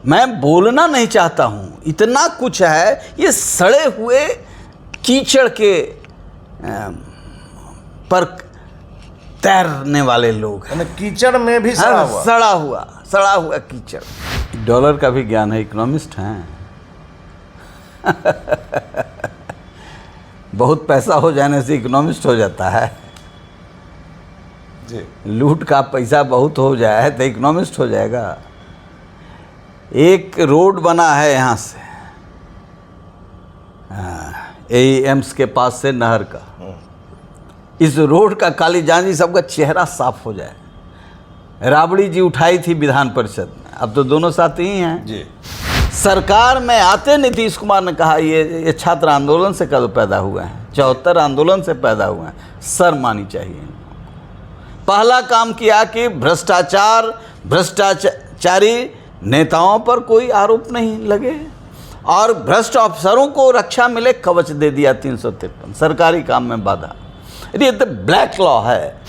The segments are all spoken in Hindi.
मैं बोलना नहीं चाहता हूँ, इतना कुछ है। ये सड़े हुए कीचड़ के पर तैरने वाले लोग हैं। कीचड़ में भी सड़ा हुआ कीचड़। डॉलर का भी ज्ञान है, इकोनॉमिस्ट हैं। बहुत पैसा हो जाने से इकोनॉमिस्ट हो जाता है जी। लूट का पैसा बहुत हो जाए तो इकोनॉमिस्ट हो जाएगा। एक रोड बना है यहाँ से एम्स के पास से नहर का, इस रोड का काली जानी सबका चेहरा साफ हो जाए। राबड़ी जी उठाई थी विधान परिषद में, अब तो दोनों साथी ही हैं जी। सरकार में आते नीतीश कुमार ने कहा ये छात्र आंदोलन से कब पैदा हुए हैं, 74 आंदोलन से पैदा हुए हैं। शर्म आनी चाहिए। पहला काम किया कि भ्रष्टाचारी नेताओं पर कोई आरोप नहीं लगे और भ्रष्ट अफसरों को रक्षा मिले, कवच दे दिया 353, सरकारी काम में बाधा। ये तो ब्लैक लॉ है।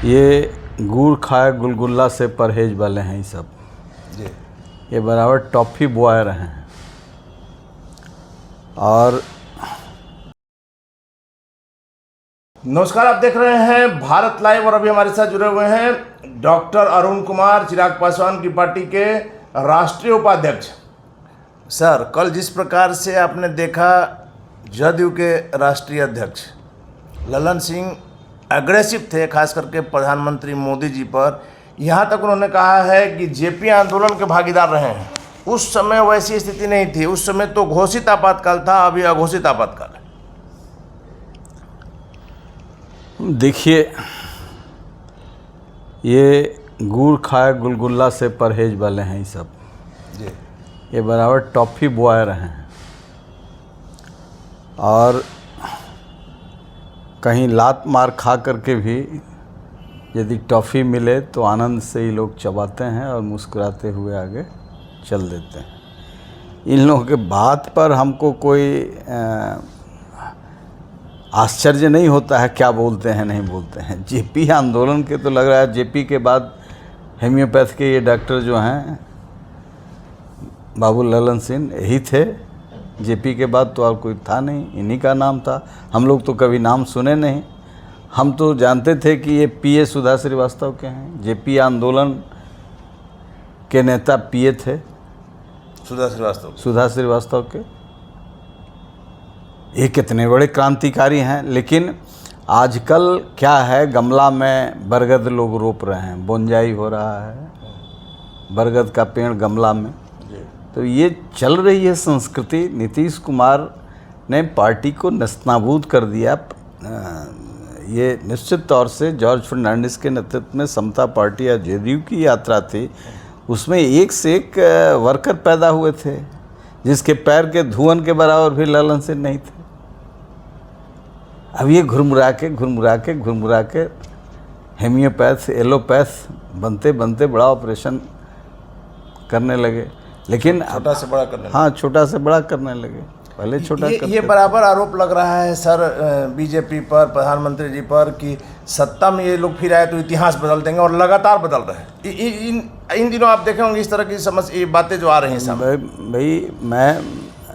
ये गुड़ खाए गुलगुल्ला से परहेज वाले हैं ये सब जी। ये बराबर टॉफी बॉय रहे हैं। और नमस्कार, आप देख रहे हैं भारत लाइव और अभी हमारे साथ जुड़े हुए हैं डॉक्टर अरुण कुमार, चिराग पासवान की पार्टी के राष्ट्रीय उपाध्यक्ष। सर, कल जिस प्रकार से आपने देखा जदयू के राष्ट्रीय अध्यक्ष ललन सिंह एग्रेसिव थे, खास करके प्रधानमंत्री मोदी जी पर, यहाँ तक उन्होंने कहा है कि जेपी आंदोलन के भागीदार रहे हैं। उस समय वैसी स्थिति नहीं थी, उस समय तो घोषित आपातकाल था, अभी अघोषित आपातकाल है। देखिए, ये गुड़ खाए गुलगुल्ला से परहेज वाले हैं ये सब जी। ये बराबर टॉफी बॉय रहे हैं और कहीं लात मार खा करके भी यदि टॉफ़ी मिले तो आनंद से ही लोग चबाते हैं और मुस्कुराते हुए आगे चल देते हैं। इन लोगों के बात पर हमको कोई आश्चर्य नहीं होता है क्या बोलते हैं नहीं बोलते हैं। जेपी आंदोलन के तो लग रहा है जेपी के बाद होम्योपैथ के ये डॉक्टर जो हैं बाबू ललन सिंह यही थे। जेपी के बाद तो और कोई था नहीं, इन्हीं का नाम था। हम लोग तो कभी नाम सुने नहीं, हम तो जानते थे कि ये पीए सुधा श्रीवास्तव के हैं। जेपी आंदोलन के नेता पीए थे सुधा श्रीवास्तव के। ये कितने बड़े क्रांतिकारी हैं। लेकिन आजकल क्या है, गमला में बरगद लोग रोप रहे हैं, बोंजाई हो रहा है बरगद का पेड़ गमला में। तो ये चल रही है संस्कृति। नीतीश कुमार ने पार्टी को नस्तनाबूद कर दिया। ये निश्चित तौर से जॉर्ज फर्नांडिस के नेतृत्व में समता पार्टी या जेडीयू की यात्रा थी, उसमें एक से एक वर्कर पैदा हुए थे जिसके पैर के धुआं के बराबर भी ललन सिंह नहीं थे। अब ये घुरमुरा के होम्योपैथ एलोपैथ बनते बनते बड़ा ऑपरेशन करने लगे। लेकिन छोटा से बड़ा करने हाँ, छोटा से बड़ा करने लगे। पहले छोटा ये बराबर आरोप लग रहा है सर बीजेपी पर, प्रधानमंत्री जी पर, कि सत्ता में ये लोग फिर आए तो इतिहास बदल देंगे, और लगातार बदल रहे हैं। इन दिनों आप देखे होंगे इस तरह की समस्या, ये बातें जो आ रही हैं सामने। भाई, मैं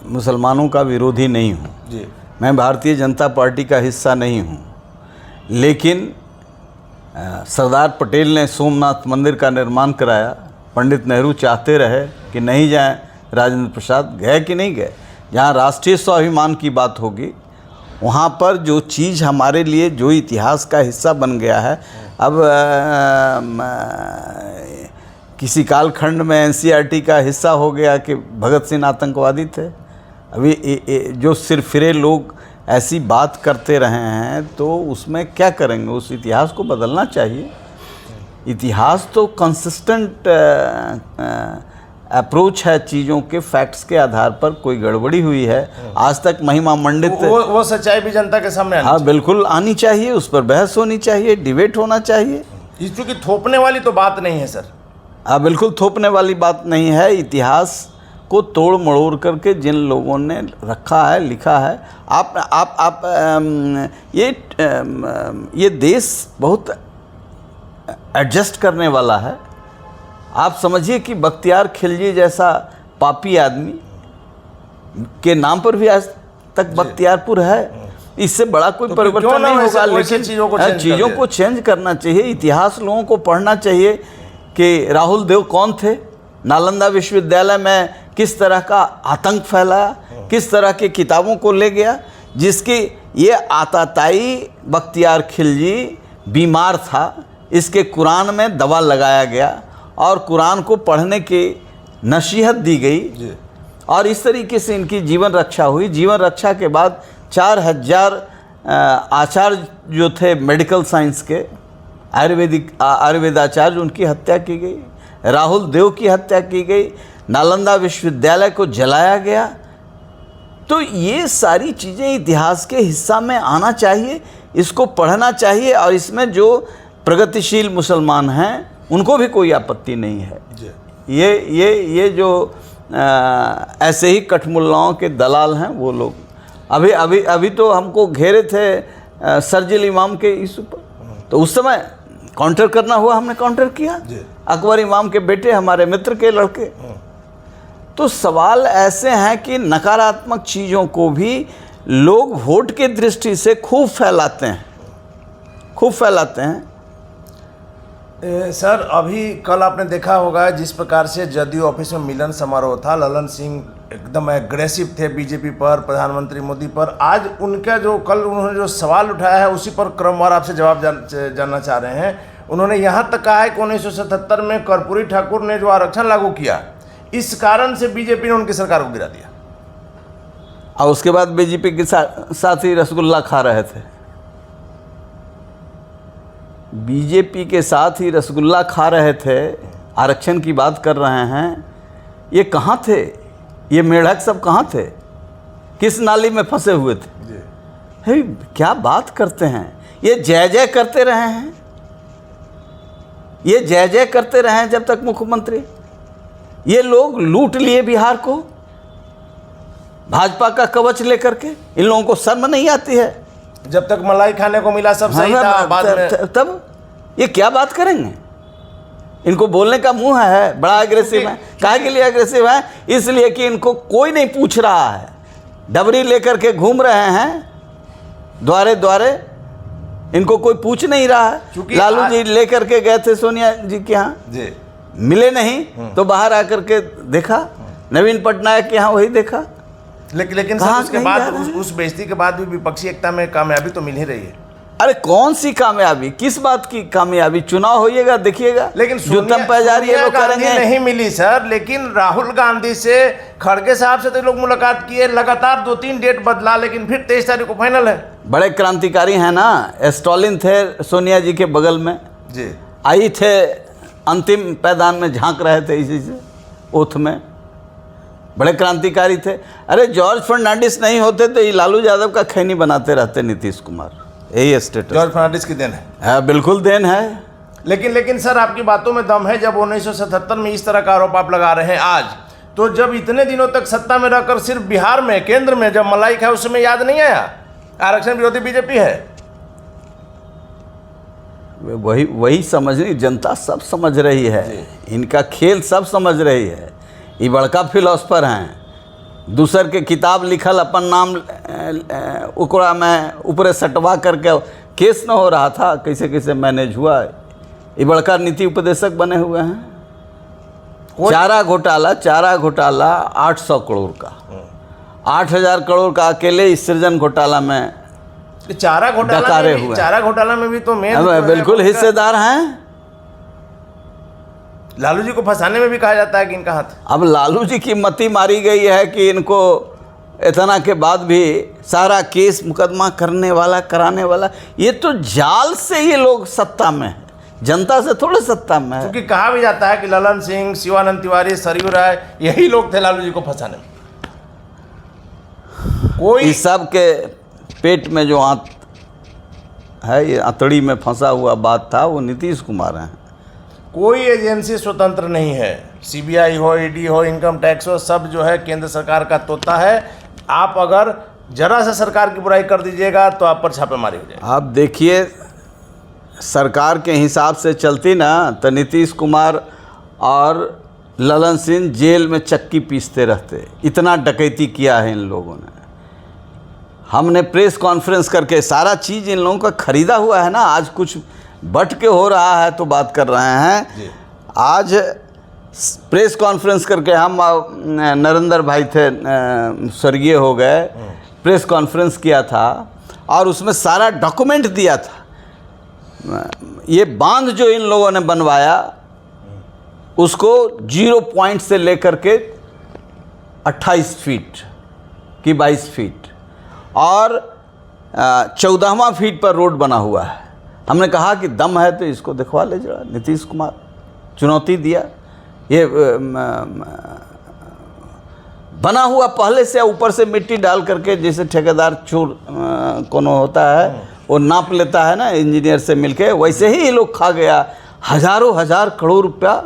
मुसलमानों का विरोधी नहीं हूँ जी, मैं भारतीय जनता पार्टी का हिस्सा नहीं हूँ, लेकिन सरदार पटेल ने सोमनाथ मंदिर का निर्माण कराया। पंडित नेहरू चाहते रहे कि नहीं जाएं, राजेंद्र प्रसाद गए कि नहीं गए। जहाँ राष्ट्रीय स्वाभिमान की बात होगी वहाँ पर जो चीज़ हमारे लिए जो इतिहास का हिस्सा बन गया है। अब किसी कालखंड में एनसीईआरटी का हिस्सा हो गया कि भगत सिंह आतंकवादी थे। अभी जो सिरफिरे लोग ऐसी बात करते रहे हैं तो उसमें क्या करेंगे, उस इतिहास को बदलना चाहिए। इतिहास तो कंसिस्टेंट अप्रोच है चीज़ों के, फैक्ट्स के आधार पर। कोई गड़बड़ी हुई है आज तक महिमा मंडित वो सच्चाई भी जनता के सामने हाँ बिल्कुल आनी चाहिए, उस पर बहस होनी चाहिए, डिबेट होना चाहिए। क्योंकि थोपने वाली तो बात नहीं है सर। हाँ बिल्कुल थोपने वाली बात नहीं है। इतिहास को तोड़ मड़ोड़ करके जिन लोगों ने रखा है, लिखा है। आप ये देश बहुत एडजस्ट करने वाला है। आप समझिए कि बख्तियार खिलजी जैसा पापी आदमी के नाम पर भी आज तक बख्तियारपुर है। इससे बड़ा कोई परिवर्तन नहीं होगा, लेकिन चीज़ों को चेंज करना चाहिए। इतिहास लोगों को पढ़ना चाहिए कि राहुल देव कौन थे, नालंदा विश्वविद्यालय में किस तरह का आतंक फैलाया, किस तरह की किताबों को ले गया, जिसकी ये आताताई बख्तियार खिलजी बीमार था, इसके कुरान में दवा लगाया गया और कुरान को पढ़ने की नसीहत दी गई और इस तरीके से इनकी जीवन रक्षा हुई। जीवन रक्षा के बाद 4000 आचार्य जो थे मेडिकल साइंस के, आयुर्वेदाचार्य, उनकी हत्या की गई, राहुल देव की हत्या की गई, नालंदा विश्वविद्यालय को जलाया गया। तो ये सारी चीज़ें इतिहास के हिस्सा में आना चाहिए, इसको पढ़ना चाहिए और इसमें जो प्रगतिशील मुसलमान हैं उनको भी कोई आपत्ति नहीं है। ये जो ऐसे ही कठमुल्लाओं के दलाल हैं वो लोग अभी तो हमको घेरे थे सरजिल इमाम के इशू पर, तो उस समय काउंटर करना हुआ, हमने काउंटर किया। अकबर इमाम के बेटे, हमारे मित्र के लड़के। तो सवाल ऐसे हैं कि नकारात्मक चीज़ों को भी लोग वोट के दृष्टि से खूब फैलाते हैं। सर, अभी कल आपने देखा होगा जिस प्रकार से जदयू ऑफिस में मिलन समारोह था, ललन सिंह एकदम एग्रेसिव थे बीजेपी पर, प्रधानमंत्री मोदी पर। आज उनका जो कल उन्होंने जो सवाल उठाया है उसी पर क्रमवार आपसे जवाब जानना चाह रहे हैं। उन्होंने यहाँ तक कहा है कि 1977 में कर्पूरी ठाकुर ने जो आरक्षण लागू किया, इस कारण से बीजेपी ने उनकी सरकार को गिरा दिया और उसके बाद बीजेपी के साथ ही रसगुल्ला खा रहे थे। बीजेपी के साथ ही रसगुल्ला खा रहे थे, आरक्षण की बात कर रहे हैं। ये कहाँ थे? ये मेढक सब कहाँ थे? किस नाली में फंसे हुए थे? हे, क्या बात करते हैं? ये जय जय करते रहे हैं, ये जय जय करते रहे हैं जब तक मुख्यमंत्री। ये लोग लूट लिए बिहार को भाजपा का कवच लेकर के। इन लोगों को शर्म नहीं आती है? जब तक मलाई खाने को मिला सब सही था, बाद में तब ये क्या बात करेंगे? इनको बोलने का मुंह है, बड़ा एग्रेसिव है। काहे के लिए एग्रेसिव है? इसलिए कि इनको कोई नहीं पूछ रहा है, डबरी लेकर के घूम रहे हैं द्वारे द्वारे, इनको कोई पूछ नहीं रहा है। लालू जी लेकर के गए थे सोनिया जी के यहाँ, मिले नहीं तो बाहर आकर के देखा, नवीन पटनायक के यहाँ वही देखा। लेकिन सर, उसके बाद उस बेइज्जती के बाद भी विपक्षी एकता में कामयाबी तो मिल ही रही है। अरे कौन सी कामयाबी? किस बात की कामयाबी? चुनाव होइएगा, देखिएगा। लेकिन जुतम पैजारी लोग करेंगे। नहीं मिली सर, लेकिन राहुल गांधी से, खड़गे साहब से तो लोग मुलाकात किए, लगातार 2-3 डेट बदला, लेकिन फिर 23 तारीख को फाइनल है। बड़े क्रांतिकारी हैं ना। स्टॉलिन थे सोनिया जी के बगल में जी, आई थे, अंतिम पैदान में झांक रहे थे इसी से, ओथ में। बड़े क्रांतिकारी थे। अरे जॉर्ज फर्नांडिस नहीं होते तो ये लालू यादव का खैनी बनाते रहते नीतीश कुमार। यही स्टेटस जॉर्ज फर्नांडिस की देन है। बिल्कुल देन है। लेकिन सर, आपकी बातों में दम है। जब 1977 में इस तरह का आरोप आप लगा रहे हैं आज, तो जब इतने दिनों तक सत्ता में रहकर सिर्फ बिहार में, केंद्र में जब मलाई खाए, उस समय याद नहीं आया आरक्षण विरोधी बीजेपी है? वही समझनी, जनता सब समझ रही है, इनका खेल सब समझ रही है। ये बड़का फिलोसफर हैं, दूसर के किताब लिखल, अपन नाम उकड़ा में ऊपरे सटवा करके केस न हो रहा था, कैसे कैसे मैनेज हुआ। ये बड़का नीति उपदेशक बने हुए हैं। चारा घोटाला 800 करोड़ का, 8000 करोड़ का अकेले इस सृजन घोटाला में चारा घोटाला में भी तो बिल्कुल हिस्सेदार हैं। लालू जी को फंसाने में भी कहा जाता है कि इनका हाथ। अब लालू जी की मति मारी गई है कि इनको इतना के बाद भी सारा केस मुकदमा करने वाला, कराने वाला, ये तो जाल से ये लोग सत्ता में है, जनता से थोड़े सत्ता में है। क्योंकि कहा भी जाता है कि ललन सिंह, शिवानंद तिवारी, सरयू राय, यही लोग थे लालू जी को फंसाने में। कोई सब के पेट में जो है, ये अतड़ी में फंसा हुआ बात था, वो नीतीश कुमार हैं। कोई एजेंसी स्वतंत्र नहीं है। सीबीआई हो, ईडी हो, इनकम टैक्स हो, सब जो है केंद्र सरकार का तोता है। आप अगर जरा सा सरकार की बुराई कर दीजिएगा तो आप पर छापेमारी हो जाएगी। आप देखिए, सरकार के हिसाब से चलती ना तो नीतीश कुमार और ललन सिंह जेल में चक्की पीसते रहते। इतना डकैती किया है इन लोगों ने। हमने प्रेस कॉन्फ्रेंस करके सारा चीज़ इन लोगों का खरीदा हुआ है ना। आज कुछ बट के हो रहा है तो बात कर रहे हैं। आज प्रेस कॉन्फ्रेंस करके हम नरेंद्र भाई थे, स्वर्गीय हो गए, प्रेस कॉन्फ्रेंस किया था और उसमें सारा डॉक्यूमेंट दिया था। ये बांध जो इन लोगों ने बनवाया उसको 0 पॉइंट से लेकर के 28 फीट की 22 फीट और 14वां फीट पर रोड बना हुआ है। हमने कहा कि दम है तो इसको दिखवा ले जरा। नीतीश कुमार चुनौती दिया। ये बना हुआ पहले से ऊपर से मिट्टी डाल करके, जैसे ठेकेदार चोर कोनो होता है वो नाप लेता है ना इंजीनियर से मिलके, वैसे ही ये लोग खा गया। हजारों हजार करोड़ रुपया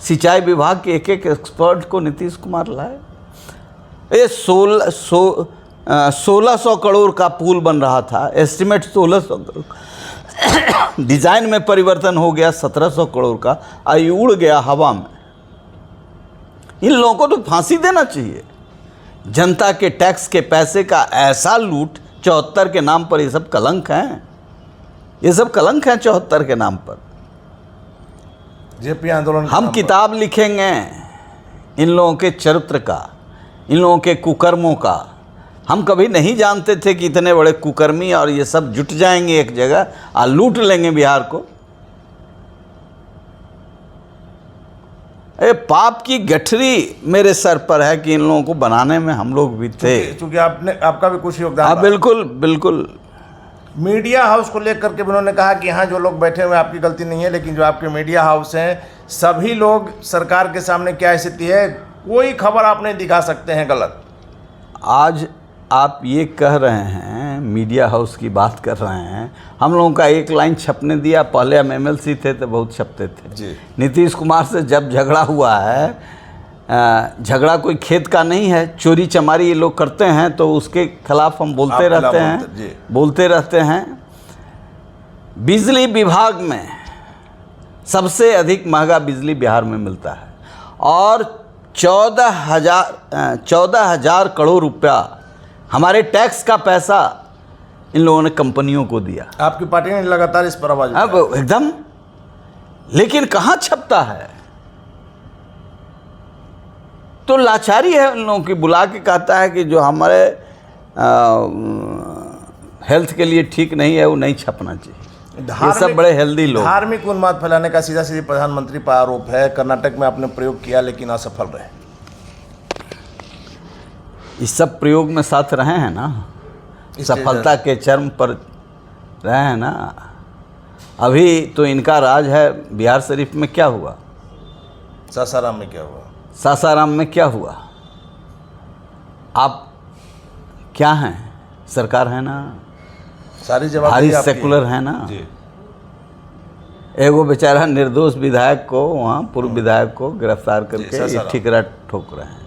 सिंचाई विभाग के एक एक एक्सपर्ट को नीतीश कुमार लाए। ये 1600 करोड़ का पुल बन रहा था, एस्टिमेट 1600 करोड़। डिज़ाइन में परिवर्तन हो गया 1700 करोड़ का, आई उड़ गया हवा में। इन लोगों को तो फांसी देना चाहिए। जनता के टैक्स के पैसे का ऐसा लूट 74 के नाम पर, ये सब कलंक हैं। ये सब कलंक हैं 74 के नाम पर। जेपी आंदोलन हम किताब लिखेंगे इन लोगों के चरित्र का, इन लोगों के कुकर्मों का। हम कभी नहीं जानते थे कि इतने बड़े कुकर्मी और ये सब जुट जाएंगे एक जगह और लूट लेंगे बिहार को। अरे पाप की गठरी मेरे सर पर है कि इन लोगों को बनाने में हम लोग भी थे। क्योंकि आपका भी कुछ योगदान। हाँ बिल्कुल बिल्कुल। मीडिया हाउस को लेकर के उन्होंने कहा कि यहाँ जो लोग बैठे हुए आपकी गलती नहीं है, लेकिन जो आपके मीडिया हाउस हैं सभी लोग सरकार के सामने क्या स्थिति है, कोई खबर आप नहीं दिखा सकते हैं गलत। आज आप ये कह रहे हैं, मीडिया हाउस की बात कर रहे हैं। हम लोगों का एक लाइन छपने दिया। पहले हम MLC थे तो बहुत छपते थे जी। नीतीश कुमार से जब झगड़ा हुआ है, झगड़ा कोई खेत का नहीं है, चोरी चमारी ये लोग करते हैं तो उसके खिलाफ हम बोलते रहते हैं। बिजली विभाग में सबसे अधिक महंगा बिजली बिहार में मिलता है और 14,000 करोड़ रुपया हमारे टैक्स का पैसा इन लोगों ने कंपनियों को दिया। आपकी पार्टी ने लगातार इस पर आवाज उठाई। अब एकदम, लेकिन कहाँ छपता है? तो लाचारी है उन लोगों की। बुला के कहता है कि जो हमारे हेल्थ के लिए ठीक नहीं है वो नहीं छपना चाहिए। ये सब बड़े हेल्दी लोग। धार्मिक उन्माद फैलाने का सीधा सीधे प्रधानमंत्री पर आरोप है। कर्नाटक में आपने प्रयोग किया लेकिन असफल रहे। इस सब प्रयोग में साथ रहे हैं ना, सफलता के चरम पर रहे हैं ना। अभी तो इनका राज है। बिहार शरीफ में क्या हुआ? सासाराम में क्या हुआ? सासाराम में क्या हुआ? आप क्या हैं? सरकार है ना, सारी जवाब भारी सेकुलर है ना। एगो बेचारा निर्दोष विधायक को, वहाँ पूर्व विधायक को गिरफ्तार करके ठिकरा ठोक रहे हैं।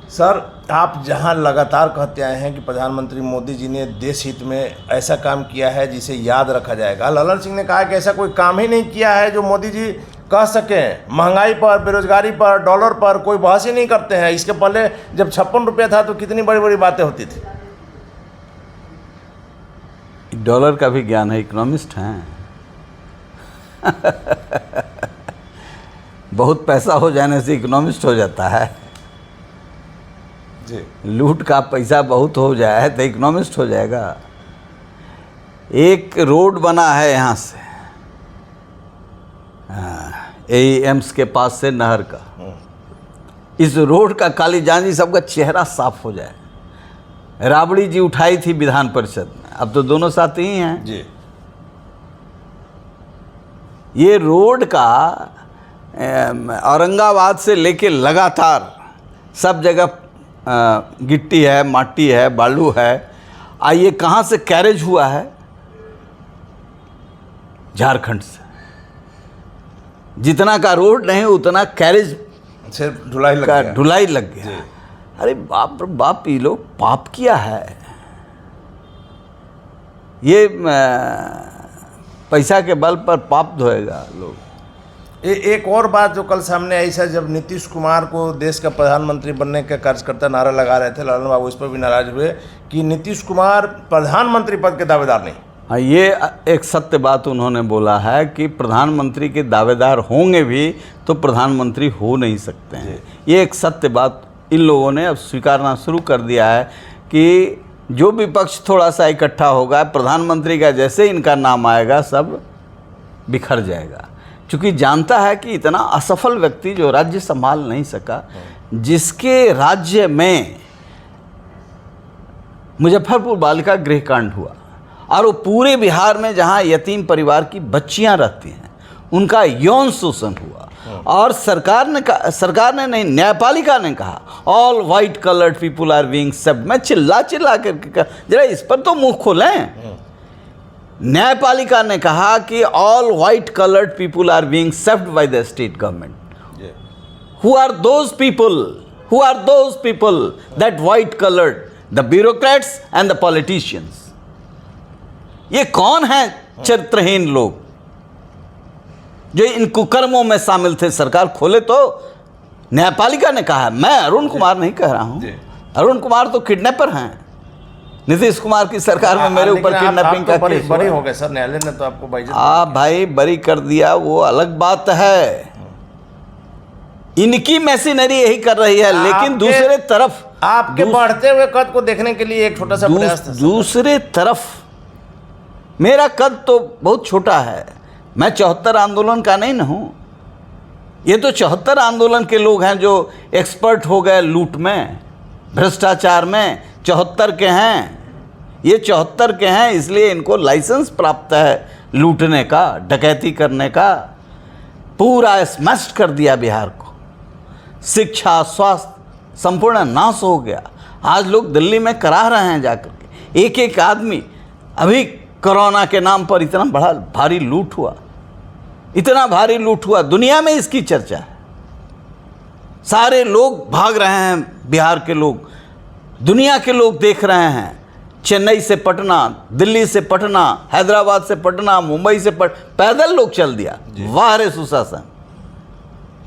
सर, आप जहां लगातार कहते आए हैं कि प्रधानमंत्री मोदी जी ने देश हित में ऐसा काम किया है जिसे याद रखा जाएगा, ललन सिंह ने कहा कि ऐसा कोई काम ही नहीं किया है जो मोदी जी कह सकें। महंगाई पर, बेरोजगारी पर, डॉलर पर कोई बहस ही नहीं करते हैं। इसके पहले जब 56 रुपया था तो कितनी बड़ी बड़ी बातें होती थी। डॉलर का भी ज्ञान है, इकोनॉमिस्ट हैं। बहुत पैसा हो जाने से इकोनॉमिस्ट हो जाता है जी। लूट का पैसा बहुत हो जाए तो इकोनॉमिस्ट हो जाएगा। एक रोड बना है यहाँ से एम्स के पास से नहर का। इस रोड का काली जांजी सबका चेहरा साफ हो जाए। राबड़ी जी उठाई थी विधान परिषद में, अब तो दोनों साथ ही हैं जी। ये रोड का औरंगाबाद से लेके लगातार सब जगह गिट्टी है, माटी है, बालू है। आइए कहाँ से कैरेज हुआ है? झारखंड से। जितना का रोड नहीं उतना कैरेज सिर्फ ढुलाई लग गया। अरे बाप रे बाप, ये लोग पाप किया है। ये पैसा के बल पर पाप धोएगा लोग। एक और बात जो कल सामने आई सर, जब नीतीश कुमार को देश का प्रधानमंत्री बनने का कार्यकर्ता नारा लगा रहे थे, ललन बाबू इस पर भी नाराज हुए कि नीतीश कुमार प्रधानमंत्री पद के दावेदार नहीं। हाँ, ये एक सत्य बात उन्होंने बोला है कि प्रधानमंत्री के दावेदार होंगे भी तो प्रधानमंत्री हो नहीं सकते हैं। ये एक सत्य बात इन लोगों ने अब स्वीकारना शुरू कर दिया है कि जो विपक्ष थोड़ा सा इकट्ठा होगा, प्रधानमंत्री का जैसे इनका नाम आएगा सब बिखर जाएगा। क्योंकि जानता है कि इतना असफल व्यक्ति जो राज्य संभाल नहीं सका, जिसके राज्य में मुजफ्फरपुर बालिका गृह कांड हुआ और वो पूरे बिहार में जहाँ यतीम परिवार की बच्चियाँ रहती हैं उनका यौन शोषण हुआ, और सरकार ने नहीं, न्यायपालिका ने कहा all white coloured people are being served. मैं चिल्ला करके जरा इस पर तो मुंह खोलें। न्यायपालिका ने कहा कि all white coloured people are being served by the state government. Who are those people that white coloured? The bureaucrats and the politicians. ये कौन हैं चरित्रहीन लोग जो इन कुकर्मों में शामिल थे? सरकार खोले तो। न्यायपालिका ने कहा, मैं अरुण कुमार नहीं कह रहा हूं, अरुण कुमार तो किडनैपर हैं। नीतीश कुमार की सरकार में मेरे ऊपर किडनैपिंग का केस बरी हो गए सर, न्यायालय ने तो आपको भाई बरी कर दिया, वो अलग बात है। इनकी मशीनरी यही कर रही है, लेकिन दूसरे तरफ आपके बढ़ते हुए कद को देखने के लिए एक छोटा सा प्रयास था। दूसरे तरफ मेरा कद तो बहुत छोटा है, मैं 74 आंदोलन का नहीं ना हूँ। ये तो 74 आंदोलन के लोग हैं जो एक्सपर्ट हो गए लूट में, भ्रष्टाचार में। 74 के हैं, ये 74 के हैं, इसलिए इनको लाइसेंस प्राप्त है लूटने का, डकैती करने का। पूरा स्मैश कर दिया बिहार को, शिक्षा स्वास्थ्य संपूर्ण नाश हो गया। आज लोग दिल्ली में करा रहे हैं जाकर के, एक एक आदमी। अभी कोरोना के नाम पर इतना बड़ा भारी लूट हुआ, इतना भारी लूट हुआ, दुनिया में इसकी चर्चा है। सारे लोग भाग रहे हैं, बिहार के लोग, दुनिया के लोग देख रहे हैं। चेन्नई से पटना, दिल्ली से पटना, हैदराबाद से पटना, मुंबई से पैदल लोग चल दिया। वाह रे सुशासन,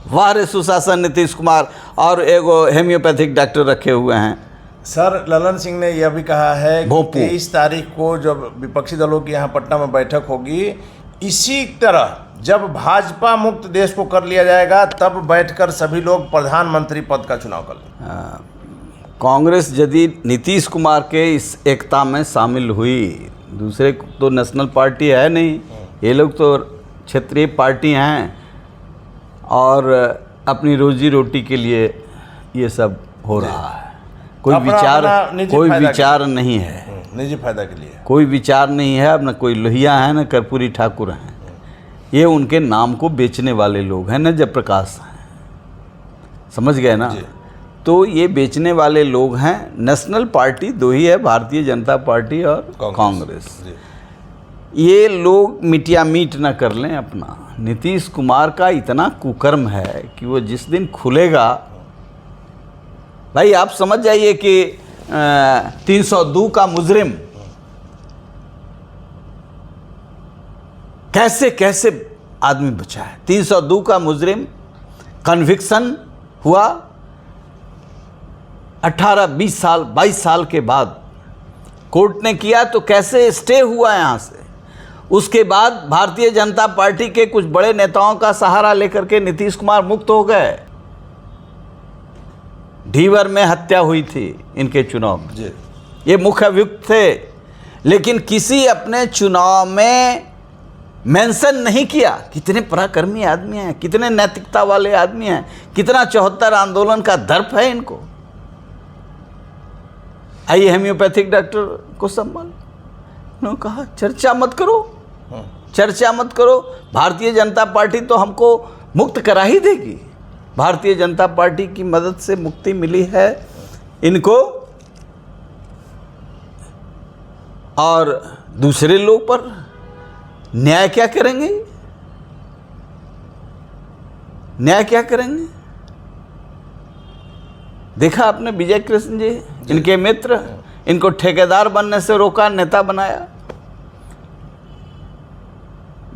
वाह रे सुशासन। नीतीश कुमार और एगो हेम्योपैथिक डॉक्टर रखे हुए हैं। सर ललन सिंह ने यह भी कहा है कि 23 तारीख को जब विपक्षी दलों की यहाँ पटना में बैठक होगी, इसी तरह जब भाजपा मुक्त देश को कर लिया जाएगा तब बैठकर सभी लोग प्रधानमंत्री पद का चुनाव कर लें। कांग्रेस यदि नीतीश कुमार के इस एकता में शामिल हुई, दूसरे तो नेशनल पार्टी है नहीं, ये लोग तो क्षेत्रीय पार्टी हैं और अपनी रोजी रोटी के लिए ये सब हो रहा है। कोई विचार नहीं है, निजी फायदा के लिए कोई विचार नहीं है। अब न कोई लोहिया है, न कर्पूरी ठाकुर हैं, ये उनके नाम को बेचने वाले लोग हैं, न जयप्रकाश हैं, समझ गए ना? तो ये बेचने वाले लोग हैं। नेशनल पार्टी दो ही है, भारतीय जनता पार्टी और कांग्रेस। ये लोग मिटिया मीट न कर लें अपना। नीतीश कुमार का इतना कुकर्म है कि वो जिस दिन खुलेगा, भाई आप समझ जाइए कि 302 का मुजरिम कैसे कैसे आदमी बचा है। 302 का मुजरिम कन्विक्शन हुआ 18, 20 साल, 22 साल के बाद कोर्ट ने किया, तो कैसे स्टे हुआ यहाँ से। उसके बाद भारतीय जनता पार्टी के कुछ बड़े नेताओं का सहारा लेकर के नीतीश कुमार मुक्त हो गए। ढीवर में हत्या हुई थी इनके चुनाव में, ये मुख्य अभियुक्त थे, लेकिन किसी अपने चुनाव में मेंशन नहीं किया। कितने पराक्रमी आदमी हैं, कितने नैतिकता वाले आदमी हैं, कितना 74 आंदोलन का दर्प है इनको। आइए हेम्योपैथिक डॉक्टर को सम्मान, उन्होंने कहा चर्चा मत करो, चर्चा मत करो, भारतीय जनता पार्टी तो हमको मुक्त करा ही देगी। भारतीय जनता पार्टी की मदद से मुक्ति मिली है इनको, और दूसरे लोग पर न्याय क्या करेंगे? न्याय क्या करेंगे? देखा आपने विजय कृष्ण जी, इनके मित्र, इनको ठेकेदार बनने से रोका, नेता बनाया।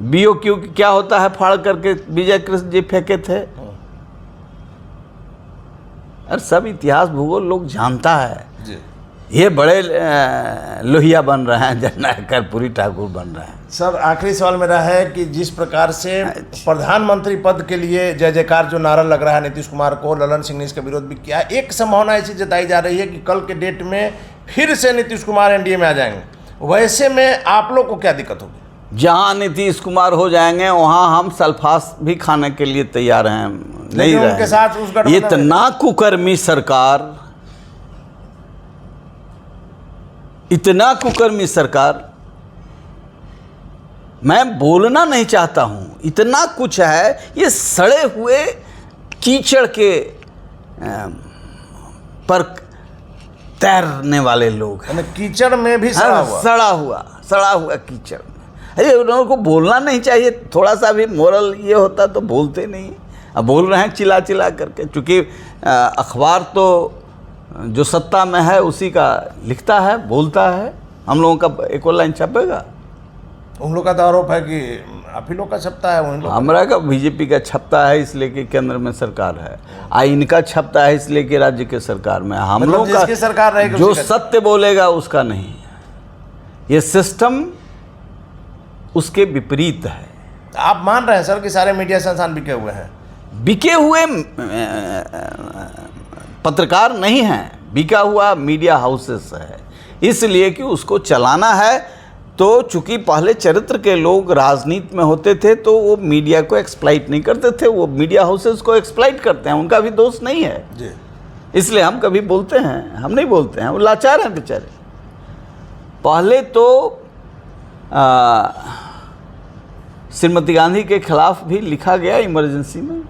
BOQ क्या होता है फाड़ करके विजय कृष्ण जी फेंके थे। और सब इतिहास भूगोल लोग जानता है जी। ये बड़े लोहिया बन रहे हैं, जननायक कर्पूरी ठाकुर बन रहे हैं। सर आखिरी सवाल मेरा है कि जिस प्रकार से प्रधानमंत्री पद के लिए जय जयकार जो नारा लग रहा है नीतीश कुमार को, ललन सिंह ने इसका विरोध भी किया, एक संभावना ऐसी जताई जा रही है कि कल के डेट में फिर से नीतीश कुमार एनडीए में आ जाएंगे, वैसे में आप लोग को क्या दिक्कत होगी? जहाँ नीतीश कुमार हो जाएंगे वहाँ हम सल्फास भी खाने के लिए तैयार हैं, नहीं उनके साथ उस रहे। इतना कुकर्मी सरकार, इतना कुकर्मी सरकार, मैं बोलना नहीं चाहता हूँ, इतना कुछ है। ये सड़े हुए कीचड़ के पर तैरने वाले लोग हैं। कीचड़ में भी सड़ा हुआ कीचड़ में। अरे उन लोगों को बोलना नहीं चाहिए, थोड़ा सा भी मोरल ये होता तो बोलते नहीं। अब बोल रहे हैं चिल्ला चिल्ला करके, क्योंकि अखबार तो जो सत्ता में है उसी का लिखता है, बोलता है। हम लोगों का एक और लाइन छपेगा? उन लोग का तो आरोप है कि आप ही लोग का छपता है। हमारा का बीजेपी का छपता है इसलिए कि केंद्र में सरकार है, इनका छपता है इसलिए कि राज्य के सरकार में। हम लोग का सरकार रहेगी जो सत्य बोलेगा उसका नहीं, ये सिस्टम उसके विपरीत है। आप मान रहे हैं सर कि सारे मीडिया संस्थान बिके हुए हैं? बिके हुए पत्रकार नहीं हैं, बिका हुआ मीडिया हाउसेस है। इसलिए कि उसको चलाना है, तो चूंकि पहले चरित्र के लोग राजनीति में होते थे तो वो मीडिया को एक्सप्लाइट नहीं करते थे, वो मीडिया हाउसेस को एक्सप्लाइट करते हैं। उनका भी दोष नहीं है जी। इसलिए हम कभी बोलते हैं, हम नहीं बोलते हैं, वो लाचार हैं बेचारे। पहले तो श्रीमती गांधी के खिलाफ भी लिखा गया इमरजेंसी में,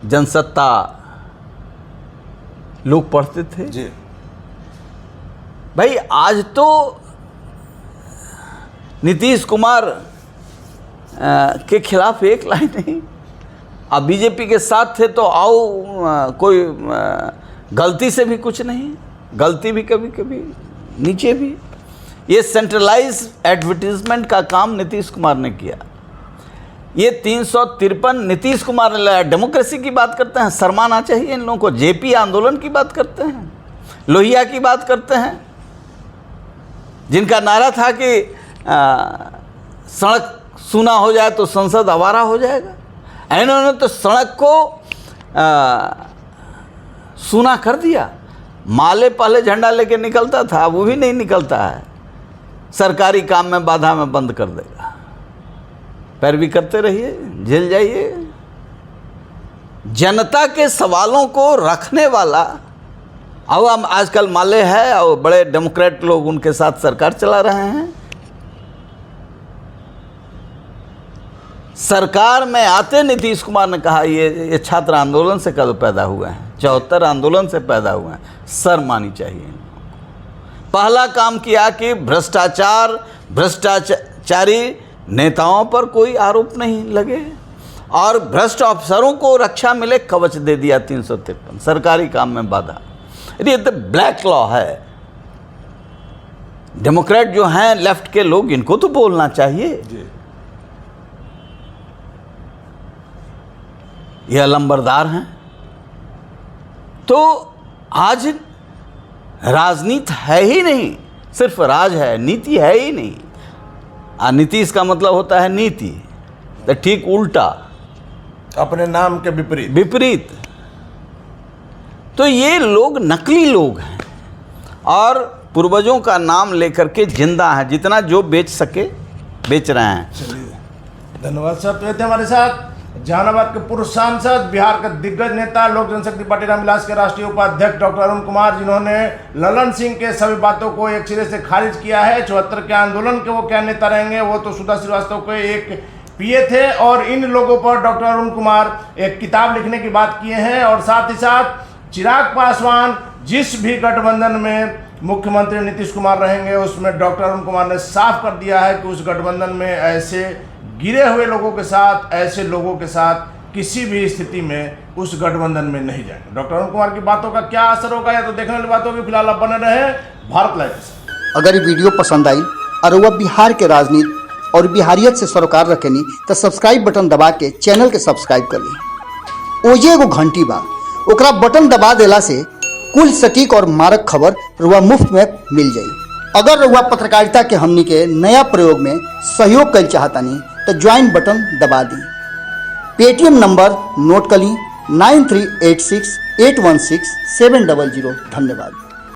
जनसत्ता लोग पढ़ते थे जी। भाई आज तो नीतीश कुमार के खिलाफ एक लाइन नहीं। अब बीजेपी के साथ थे तो आओ कोई गलती से भी कुछ नहीं, गलती भी कभी कभी नीचे भी। ये सेंट्रलाइज एडवर्टीजमेंट का काम नीतीश कुमार ने किया। ये 353 नीतीश कुमार ने लाया। डेमोक्रेसी की बात करते हैं, शर्माना चाहिए इन लोगों को। जेपी आंदोलन की बात करते हैं, लोहिया की बात करते हैं, जिनका नारा था कि सड़क सूना हो जाए तो संसद आवारा हो जाएगा। इन्होंने तो सड़क को सूना कर दिया। माले पहले झंडा लेके निकलता था, वो भी नहीं निकलता है। सरकारी काम में बाधा में बंद कर देगा। पैरवी करते रहिए, झेल जाइए। जनता के सवालों को रखने वाला अब हम आजकल माले है और बड़े डेमोक्रेट लोग उनके साथ सरकार चला रहे हैं। सरकार में आते नीतीश कुमार ने कहा ये छात्र आंदोलन से कब पैदा हुए हैं, 74 आंदोलन से पैदा हुए हैं। शर्म आनी चाहिए। पहला काम किया कि भ्रष्टाचारी नेताओं पर कोई आरोप नहीं लगे और भ्रष्ट अफसरों को रक्षा मिले, कवच दे दिया 353, सरकारी काम में बाधा। ये तो ब्लैक लॉ है। डेमोक्रेट जो हैं लेफ्ट के लोग, इनको तो बोलना चाहिए। ये अलंबरदार हैं। तो आज राजनीति है ही नहीं, सिर्फ राज है, नीति है ही नहीं। नीतीश का मतलब होता है नीति, तो ठीक उल्टा, अपने नाम के विपरीत। तो ये लोग नकली लोग हैं और पूर्वजों का नाम लेकर के जिंदा हैं। जितना जो बेच सके बेच रहे हैं। चलिए, धन्यवाद सर। तो थे हमारे साथ जहानाबाद के पूर्व सांसद, बिहार के दिग्गज नेता, लोक जनशक्ति पार्टी रामविलास के राष्ट्रीय उपाध्यक्ष डॉक्टर अरुण कुमार, जिन्होंने ललन सिंह के सभी बातों को एक सिरे से खारिज किया है। 74 के आंदोलन के वो क्या नेता रहेंगे, वो तो सुधा श्रीवास्तव के एक पीए थे। और इन लोगों पर डॉक्टर अरुण कुमार एक किताब लिखने की बात किए हैं। और साथ ही साथ चिराग पासवान जिस भी गठबंधन में मुख्यमंत्री नीतीश कुमार रहेंगे, उसमें डॉक्टर अरुण कुमार ने साफ कर दिया है कि उस गठबंधन में ऐसे गिरे हुए लोगों के साथ, ऐसे लोगों के साथ किसी भी स्थिति में उस गठबंधन में नहीं जाएंगे। डॉक्टर अरुण कुमार की बातों का क्या असर होगा, या तो देखने वाली बातों की फिलहाल आप बने रहे भारत लाइव से। अगर ये वीडियो पसंद आई और वह बिहार के राजनीति और बिहारियत से सरोकार रखेनी तो सब्सक्राइब बटन दबा के चैनल के सब्सक्राइब कर ली। ओजे एगो घंटी बा, ओकरा बटन दबा देला से कुल सटीक और मारक खबर रुआ मुफ्त में मिल जाई। अगर रुआ पत्रकारिता के हमनी के नया प्रयोग में सहयोग कर चाहतानी तो ज्वाइन बटन दबा दी। पेटीएम नंबर नोट कर ली 9386816700। धन्यवाद।